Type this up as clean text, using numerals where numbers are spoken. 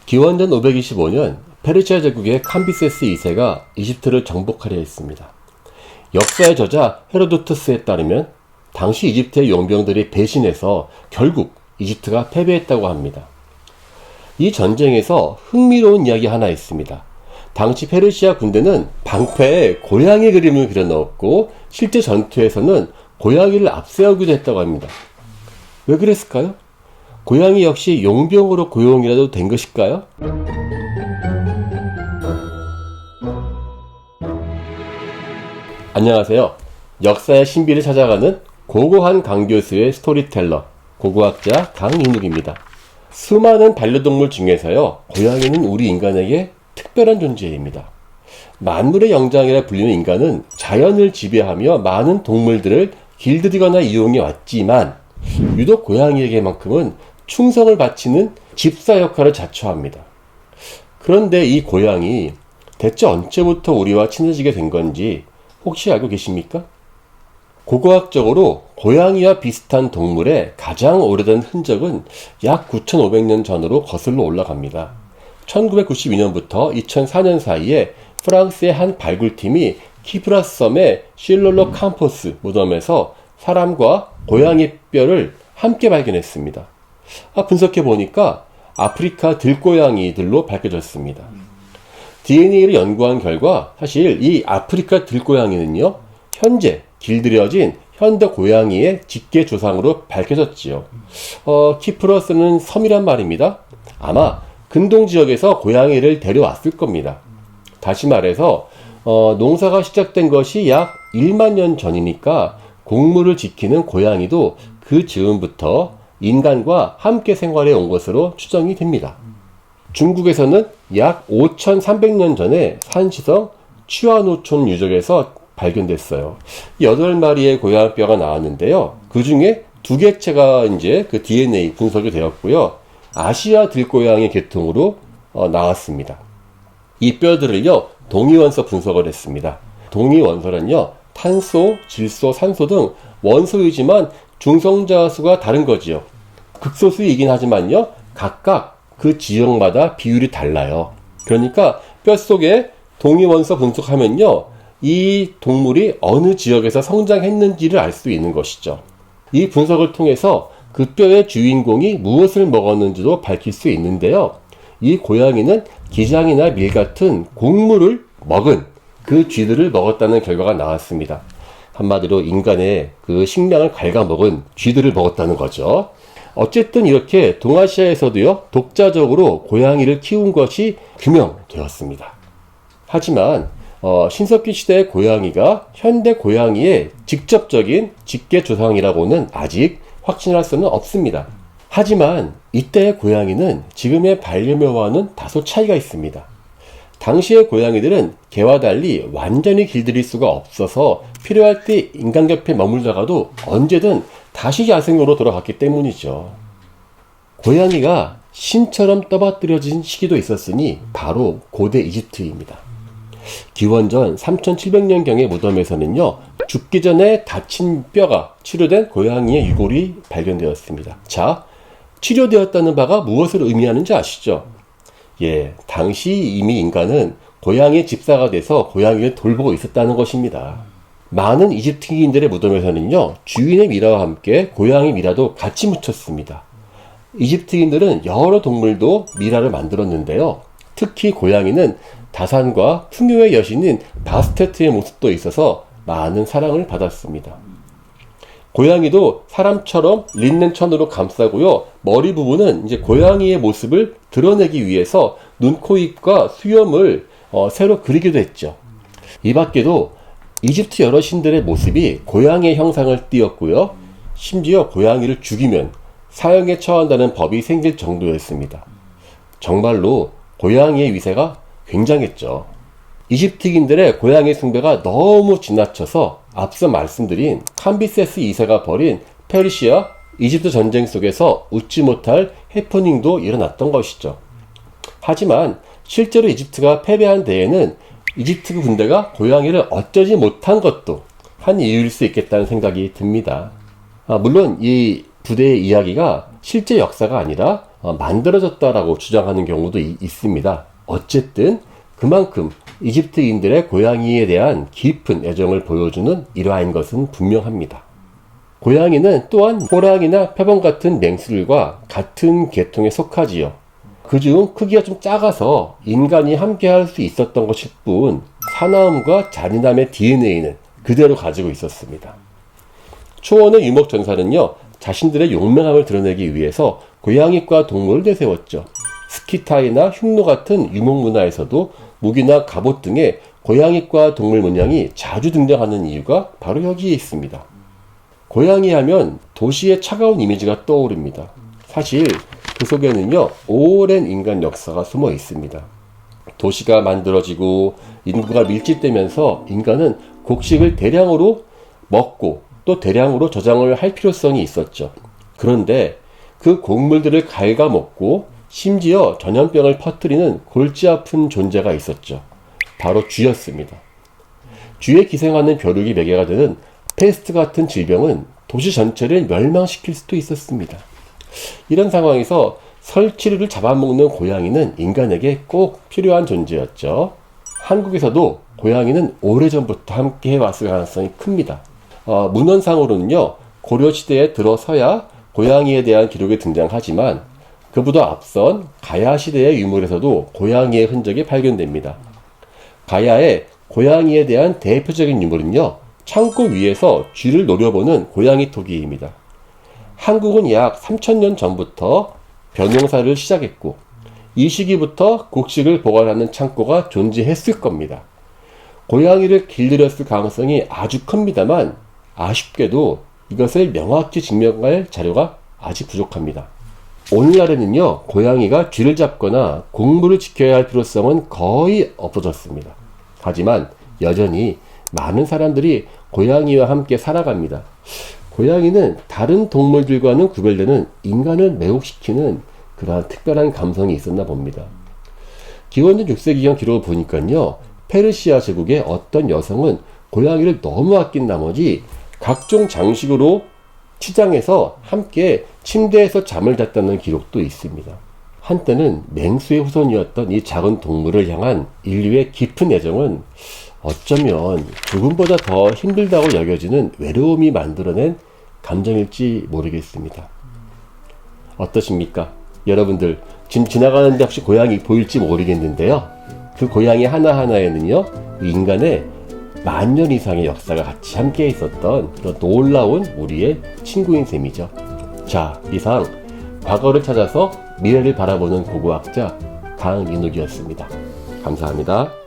기원전 525년 페르시아 제국의 캄비세스 2세가 이집트를 정복하려 했습니다. 역사의 저자 헤로도투스에 따르면 당시 이집트의 용병들이 배신해서 결국 이집트가 패배했다고 합니다. 이 전쟁에서 흥미로운 이야기 하나 있습니다. 당시 페르시아 군대는 방패에 고양이 그림을 그려넣었고 실제 전투에서는 고양이를 앞세우기도 했다고 합니다. 왜 그랬을까요? 고양이 역시 용병으로 고용이라도 된 것일까요? 안녕하세요. 역사의 신비를 찾아가는 고고한 강교수의 스토리텔러, 고고학자 강인욱입니다. 수많은 반려동물 중에서요, 고양이는 우리 인간에게 특별한 존재입니다. 만물의 영장이라 불리는 인간은 자연을 지배하며 많은 동물들을 길들이거나 이용해 왔지만 유독 고양이에게만큼은 충성을 바치는 집사 역할을 자처합니다. 그런데 이 고양이 대체 언제부터 우리와 친해지게 된 건지 혹시 알고 계십니까? 고고학적으로 고양이와 비슷한 동물의 가장 오래된 흔적은 약 9,500년 전으로 거슬러 올라갑니다. 1992년부터 2004년 사이에 프랑스의 한 발굴팀이 키프라스 섬의 실롤로 캄포스 무덤에서 사람과 고양이 뼈를 함께 발견했습니다. 분석해보니까 아프리카 들고양이들로 밝혀졌습니다. DNA를 연구한 결과 사실 이 아프리카 들고양이는요, 현재 길들여진 현대 고양이의 직계 조상으로 밝혀졌지요. 키프러스는 섬이란 말입니다. 아마 근동 지역에서 고양이를 데려왔을 겁니다. 다시 말해서 농사가 시작된 것이 약 1만 년 전이니까 곡물을 지키는 고양이도 그 즈음부터 인간과 함께 생활해 온 것으로 추정이 됩니다. 중국에서는 약 5,300년 전에 산시성 취화노촌 유적에서 발견됐어요. 8마리의 고양이뼈가 나왔는데요. 그 중에 2개체가 이제 그 DNA 분석이 되었고요. 아시아 들고양이 계통으로 나왔습니다. 이 뼈들을요, 동위원소 분석을 했습니다. 동위원소는요, 탄소, 질소, 산소 등 원소이지만 중성자 수가 다른 거지요. 극소수이긴 하지만요, 각각 그 지역마다 비율이 달라요. 그러니까 뼈 속에 동위원소 분석하면요, 이 동물이 어느 지역에서 성장했는지를 알 수 있는 것이죠. 이 분석을 통해서 그 뼈의 주인공이 무엇을 먹었는지도 밝힐 수 있는데요. 이 고양이는 기장이나 밀 같은 곡물을 먹은 그 쥐들을 먹었다는 결과가 나왔습니다. 한마디로 인간의 그 식량을 갉아먹은 쥐들을 먹었다는 거죠. 어쨌든 이렇게 동아시아에서도요, 독자적으로 고양이를 키운 것이 규명되었습니다. 하지만 신석기 시대의 고양이가 현대 고양이의 직접적인 직계 조상이라고는 아직 확신할 수는 없습니다. 하지만 이때의 고양이는 지금의 반려묘와는 다소 차이가 있습니다. 당시의 고양이들은 개와 달리 완전히 길들일 수가 없어서 필요할 때 인간 곁에 머물다가도 언제든 다시 야생으로 돌아갔기 때문이죠. 고양이가 신처럼 떠받들여진 시기도 있었으니 바로 고대 이집트입니다. 기원전 3700년경의 무덤에서는요, 죽기 전에 다친 뼈가 치료된 고양이의 유골이 발견되었습니다. 자, 치료되었다는 바가 무엇을 의미하는지 아시죠? 당시 이미 인간은 고양이의 집사가 돼서 고양이를 돌보고 있었다는 것입니다. 많은 이집트인들의 무덤에서는요, 주인의 미라와 함께 고양이 미라도 같이 묻혔습니다. 이집트인들은 여러 동물도 미라를 만들었는데요. 특히 고양이는 다산과 풍요의 여신인 바스테트의 모습도 있어서 많은 사랑을 받았습니다. 고양이도 사람처럼 린넨 천으로 감싸고요. 머리 부분은 이제 고양이의 모습을 드러내기 위해서 눈, 코, 입과 수염을 새로 그리기도 했죠. 이 밖에도 이집트 여러 신들의 모습이 고양이의 형상을 띠었고요. 심지어 고양이를 죽이면 사형에 처한다는 법이 생길 정도였습니다. 정말로 고양이의 위세가 굉장했죠. 이집트인들의 고양이 숭배가 너무 지나쳐서 앞서 말씀드린 캄비세스 2세가 벌인 페르시아, 이집트 전쟁 속에서 웃지 못할 해프닝도 일어났던 것이죠. 하지만 실제로 이집트가 패배한 데에는 이집트 군대가 고양이를 어쩌지 못한 것도 한 이유일 수 있겠다는 생각이 듭니다. 물론 이 부대의 이야기가 실제 역사가 아니라 만들어졌다라고 주장하는 경우도 있습니다. 어쨌든 그만큼 이집트인들의 고양이에 대한 깊은 애정을 보여주는 일화인 것은 분명합니다. 고양이는 또한 호랑이나 표범 같은 맹수들과 같은 계통에 속하지요. 그중 크기가 좀 작아서 인간이 함께 할 수 있었던 것일 뿐 사나움과 잔인함의 DNA는 그대로 가지고 있었습니다. 초원의 유목전사는요, 자신들의 용맹함을 드러내기 위해서 고양이과 동물을 내세웠죠. 스키타이나 흉노 같은 유목문화에서도 무기나 갑옷 등의 고양이과 동물 문양이 자주 등장하는 이유가 바로 여기에 있습니다. 고양이 하면 도시의 차가운 이미지가 떠오릅니다. 사실 그 속에는요, 오랜 인간 역사가 숨어 있습니다. 도시가 만들어지고 인구가 밀집되면서 인간은 곡식을 대량으로 먹고 또 대량으로 저장을 할 필요성이 있었죠. 그런데 그 곡물들을 갉아먹고 심지어 전염병을 퍼뜨리는 골치 아픈 존재가 있었죠. 바로 쥐였습니다. 쥐에 기생하는 벼룩이 매개가 되는 페스트 같은 질병은 도시 전체를 멸망시킬 수도 있었습니다. 이런 상황에서 설치류를 잡아먹는 고양이는 인간에게 꼭 필요한 존재였죠. 한국에서도 고양이는 오래전부터 함께 해왔을 가능성이 큽니다. 문헌상으로는요, 고려시대에 들어서야 고양이에 대한 기록이 등장하지만 그보다 앞선 가야 시대의 유물에서도 고양이의 흔적이 발견됩니다. 가야의 고양이에 대한 대표적인 유물은요, 창고 위에서 쥐를 노려보는 고양이 토기입니다. 한국은 약 3000년 전부터 벼농사를 시작했고 이 시기부터 곡식을 보관하는 창고가 존재했을 겁니다. 고양이를 길들였을 가능성이 아주 큽니다만 아쉽게도 이것을 명확히 증명할 자료가 아직 부족합니다. 오늘날에는요, 고양이가 쥐를 잡거나 곡물을 지켜야 할 필요성은 거의 없어졌습니다. 하지만 여전히 많은 사람들이 고양이와 함께 살아갑니다. 고양이는 다른 동물들과는 구별되는 인간을 매혹시키는 그러한 특별한 감성이 있었나 봅니다. 기원전 6세기경 기록을 보니까요, 페르시아 제국의 어떤 여성은 고양이를 너무 아낀 나머지 각종 장식으로 치장해서 함께 침대에서 잠을 잤다는 기록도 있습니다. 한때는 맹수의 후손이었던 이 작은 동물을 향한 인류의 깊은 애정은 어쩌면 죽음보다 더 힘들다고 여겨지는 외로움이 만들어낸 감정일지 모르겠습니다. 어떠십니까? 여러분들 지금 지나가는데 혹시 고양이 보일지 모르겠는데요, 그 고양이 하나하나에는요, 인간의 만년 이상의 역사가 같이 함께 있었던 그런 놀라운 우리의 친구인 셈이죠. 자, 이상 과거를 찾아서 미래를 바라보는 고고학자 강인욱이었습니다. 감사합니다.